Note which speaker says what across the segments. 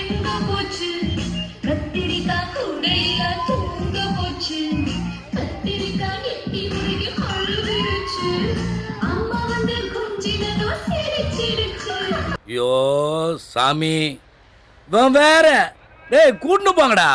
Speaker 1: எங்க போச்சு கத்திரிக்காய் கூடையில தூங்க போச்சு கத்திரிக்காய் எட்டி முறைக்கு அழுதுருச்சு அம்மா வந்து குஞ்சினதோ சிரிச்சிடுச்சு.
Speaker 2: ஐயோ சாமி இவன் வேற டேய் கூட்டு போங்கடா.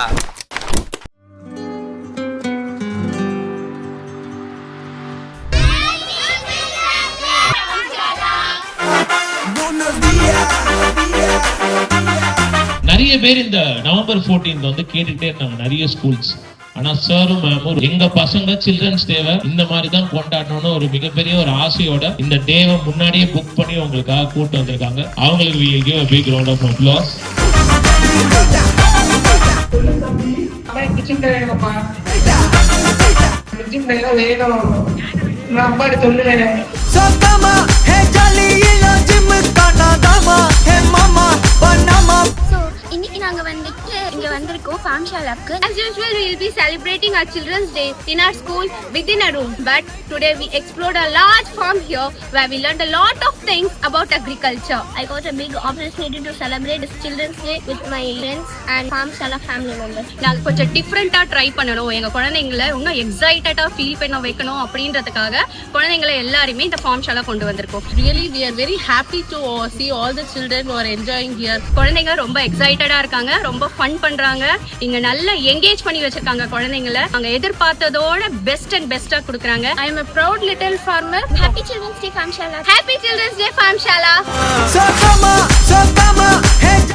Speaker 3: நிறைய பேர் இந்த நவம்பர் 14 வந்து கேட்டுட்டே இருக்காங்க நிறைய ஸ்கூல்ஸ். ஆனா சாரும் மேமும் எங்க பசங்க சில்ட்ரன்ஸ் டேவை இந்த மாதிரி தான் கொண்டாடணும்னு ஒரு மிகப்பெரிய ஒரு ஆசையோட இந்த டேவை முன்னாடியே புக் பண்ணி உங்களுக்காக கூட்டு வந்திருக்காங்க. அவங்களுக்கு we give a big round of applause.
Speaker 4: இன்னைக்கு நாங்க வந்துட்டு இங்க வந்திருக்கோம் ஃபார்ம்ஷாலாக்கு. As usual we will be celebrating our children's day in our school within a room, but today we explored a large farm here where we learned a lot of things about agriculture. I got a big opportunity to celebrate this children's day with my friends and ஃபார்ம்ஷாலா family members.
Speaker 5: நாங்க கொஞ்சம் டிஃப்ரெண்டா try பண்ணணும், எங்க குழந்தைங்களை இன்னும் எக்ஸைட்டடா feel பண்ண வைக்கணும் அப்படின்றதுக்காக குழந்தைங்களை எல்லாருமே இந்த ஃபார்ம்ஷாலா கொண்டு வந்திருக்கோம்.
Speaker 6: Really we are very happy to see all the children who are enjoying here.
Speaker 5: குழந்தைங்க ரொம்ப எக்ஸைட்டடா இருக்காங்க, ரொம்ப ஃபன் பண்றாங்க. இங்க நல்லா என்கேஜ் பண்ணி வச்சிருக்காங்க குழந்தைங்களை. நாங்க எதிர்பார்த்ததோட பெஸ்ட் அண்ட் பெஸ்டா கொடுக்குறாங்க.
Speaker 6: I am a proud little farmer.
Speaker 4: Happy Children's Day ஃபார்ம்ஷாலா.
Speaker 5: Happy Children's Day ஃபார்ம்ஷாலா.
Speaker 7: So come on,